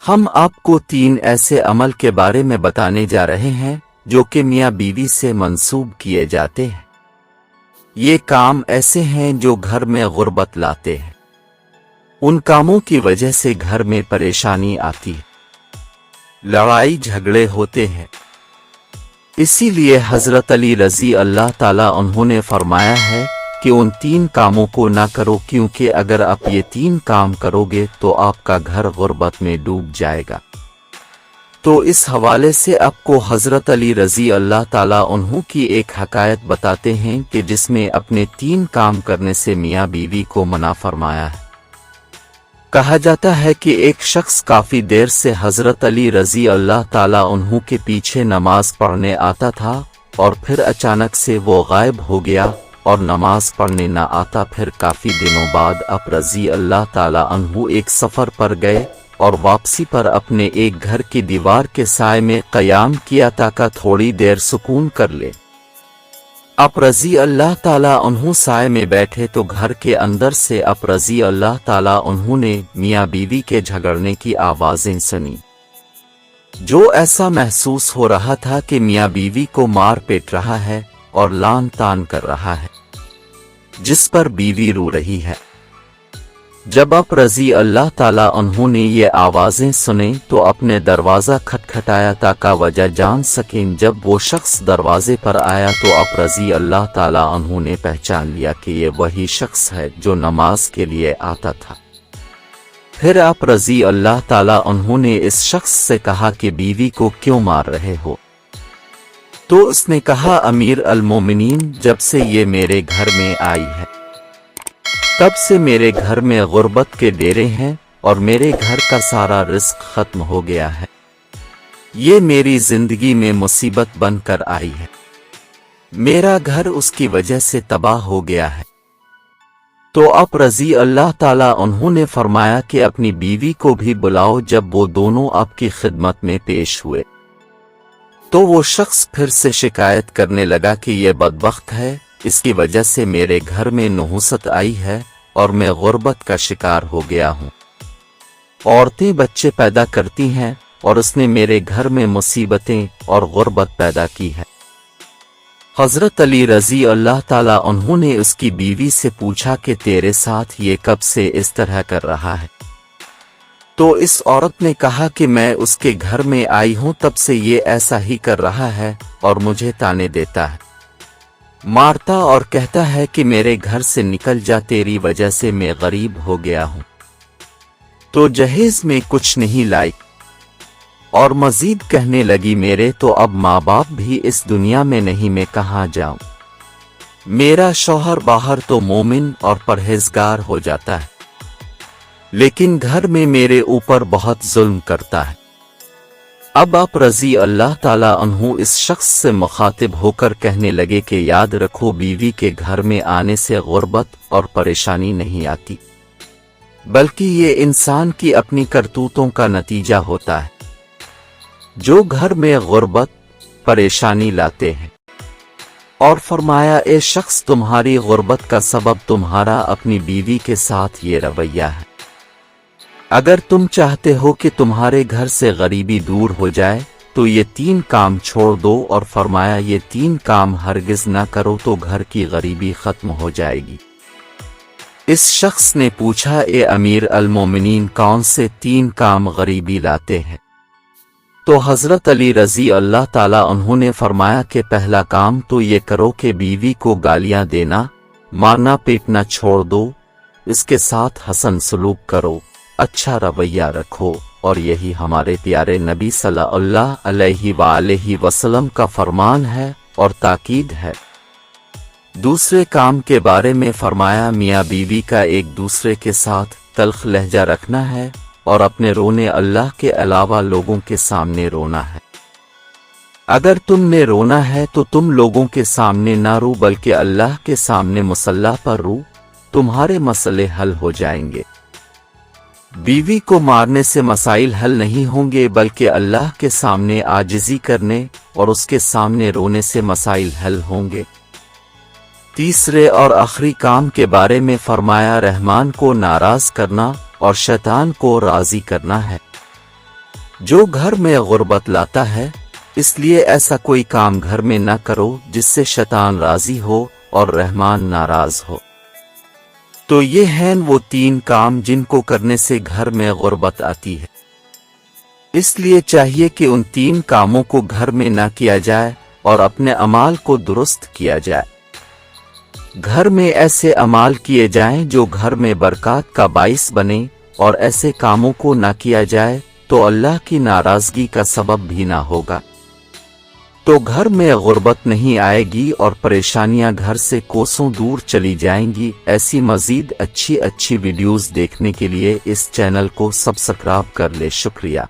ہم آپ کو 3 ایسے عمل کے بارے میں بتانے جا رہے ہیں جو کہ میاں بیوی سے منسوب کیے جاتے ہیں۔ یہ کام ایسے ہیں جو گھر میں غربت لاتے ہیں۔ ان کاموں کی وجہ سے گھر میں پریشانی آتی ہے، لڑائی جھگڑے ہوتے ہیں۔ اسی لیے حضرت علی رضی اللہ تعالیٰ عنہ نے فرمایا ہے کہ ان 3 کاموں کو نہ کرو، کیونکہ اگر آپ یہ 3 کام کرو گے تو آپ کا گھر غربت میں ڈوب جائے گا۔ تو اس حوالے سے آپ کو حضرت علی رضی اللہ تعالیٰ عنہ کی ایک حکایت بتاتے ہیں کہ جس میں اپنے 3 کام کرنے سے میاں بیوی کو منع فرمایا ہے۔ کہا جاتا ہے کہ ایک شخص کافی دیر سے حضرت علی رضی اللہ تعالیٰ عنہ کے پیچھے نماز پڑھنے آتا تھا، اور پھر اچانک سے وہ غائب ہو گیا اور نماز پڑھنے نہ آتا۔ پھر کافی دنوں بعد آپ رضی اللہ تعالیٰ عنہ ایک سفر پر گئے اور واپسی پر اپنے ایک گھر کی دیوار کے سائے میں قیام کیا تاکہ تھوڑی دیر سکون کر لے۔ آپ رضی اللہ تعالیٰ عنہ سائے میں بیٹھے تو گھر کے اندر سے آپ رضی اللہ تعالیٰ عنہ نے میاں بیوی کے جھگڑنے کی آوازیں سنی، جو ایسا محسوس ہو رہا تھا کہ میاں بیوی کو مار پیٹ رہا ہے اور لان تان کر رہا ہے، جس پر بیوی رو رہی ہے۔ جب آپ رضی اللہ تعالیٰ عنہ نے یہ آوازیں سنیں تو اپنے دروازہ کھٹکھٹایا تاکہ وجہ جان سکیں۔ جب وہ شخص دروازے پر آیا تو آپ رضی اللہ تعالیٰ عنہ نے پہچان لیا کہ یہ وہی شخص ہے جو نماز کے لیے آتا تھا۔ پھر آپ رضی اللہ تعالیٰ عنہ نے اس شخص سے کہا کہ بیوی کو کیوں مار رہے ہو؟ تو اس نے کہا، امیر المومنین، جب سے یہ میرے گھر میں آئی ہے تب سے میرے گھر میں غربت کے ڈیرے ہیں اور میرے گھر کا سارا رزق ختم ہو گیا ہے۔ یہ میری زندگی میں مصیبت بن کر آئی ہے۔ میرا گھر اس کی وجہ سے تباہ ہو گیا ہے۔ تو آپ رضی اللہ تعالیٰ عنہ نے فرمایا کہ اپنی بیوی کو بھی بلاؤ۔ جب وہ دونوں آپ کی خدمت میں پیش ہوئے تو وہ شخص پھر سے شکایت کرنے لگا کہ یہ بدبخت ہے، اس کی وجہ سے میرے گھر میں نحوست آئی ہے اور میں غربت کا شکار ہو گیا ہوں۔ عورتیں بچے پیدا کرتی ہیں اور اس نے میرے گھر میں مصیبتیں اور غربت پیدا کی ہے۔ حضرت علی رضی اللہ تعالیٰ عنہ نے اس کی بیوی سے پوچھا کہ تیرے ساتھ یہ کب سے اس طرح کر رہا ہے؟ تو اس عورت نے کہا کہ میں اس کے گھر میں آئی ہوں تب سے یہ ایسا ہی کر رہا ہے اور مجھے تانے دیتا ہے، مارتا اور کہتا ہے کہ میرے گھر سے نکل جا، تیری وجہ سے میں غریب ہو گیا ہوں۔ تو جہیز میں کچھ نہیں لائی اور مزید کہنے لگی، میرے تو اب ماں باپ بھی اس دنیا میں نہیں، میں کہاں جاؤں؟ میرا شوہر باہر تو مومن اور پرہیزگار ہو جاتا ہے، لیکن گھر میں میرے اوپر بہت ظلم کرتا ہے۔ اب آپ رضی اللہ تعالیٰ عنہ اس شخص سے مخاطب ہو کر کہنے لگے کہ یاد رکھو، بیوی کے گھر میں آنے سے غربت اور پریشانی نہیں آتی، بلکہ یہ انسان کی اپنی کرتوتوں کا نتیجہ ہوتا ہے جو گھر میں غربت پریشانی لاتے ہیں۔ اور فرمایا، اے شخص، تمہاری غربت کا سبب تمہارا اپنی بیوی کے ساتھ یہ رویہ ہے۔ اگر تم چاہتے ہو کہ تمہارے گھر سے غریبی دور ہو جائے تو یہ 3 کام چھوڑ دو، اور فرمایا یہ 3 کام ہرگز نہ کرو تو گھر کی غریبی ختم ہو جائے گی۔ اس شخص نے پوچھا، اے امیر المومنین، کون سے 3 کام غریبی لاتے ہیں؟ تو حضرت علی رضی اللہ تعالیٰ عنہ نے فرمایا کہ پہلا کام تو یہ کرو کہ بیوی کو گالیاں دینا، مارنا پیٹنا چھوڑ دو، اس کے ساتھ حسن سلوک کرو، اچھا رویہ رکھو، اور یہی ہمارے پیارے نبی صلی اللہ علیہ وآلہ وسلم کا فرمان ہے اور تاکید ہے۔ دوسرے کام کے بارے میں فرمایا، میاں بیوی کا ایک دوسرے کے ساتھ تلخ لہجہ رکھنا ہے اور اپنے رونے اللہ کے علاوہ لوگوں کے سامنے رونا ہے۔ اگر تم نے رونا ہے تو تم لوگوں کے سامنے نہ رو، بلکہ اللہ کے سامنے مصلی پر رو، تمہارے مسئلے حل ہو جائیں گے۔ بیوی کو مارنے سے مسائل حل نہیں ہوں گے، بلکہ اللہ کے سامنے عاجزی کرنے اور اس کے سامنے رونے سے مسائل حل ہوں گے۔ تیسرے اور آخری کام کے بارے میں فرمایا، رحمان کو ناراض کرنا اور شیطان کو راضی کرنا ہے۔ جو گھر میں غربت لاتا ہے، اس لیے ایسا کوئی کام گھر میں نہ کرو جس سے شیطان راضی ہو اور رحمان ناراض ہو۔ تو یہ ہیں وہ 3 کام جن کو کرنے سے گھر میں غربت آتی ہے۔ اس لیے چاہیے کہ ان 3 کاموں کو گھر میں نہ کیا جائے اور اپنے اعمال کو درست کیا جائے۔ گھر میں ایسے اعمال کیے جائیں جو گھر میں برکات کا باعث بنے، اور ایسے کاموں کو نہ کیا جائے تو اللہ کی ناراضگی کا سبب بھی نہ ہوگا۔ تو گھر میں غربت نہیں آئے گی اور پریشانیاں گھر سے کوسوں دور چلی جائیں گی۔ ایسی مزید اچھی ویڈیوز دیکھنے کے لیے اس چینل کو سبسکرائب کر لے۔ شکریہ۔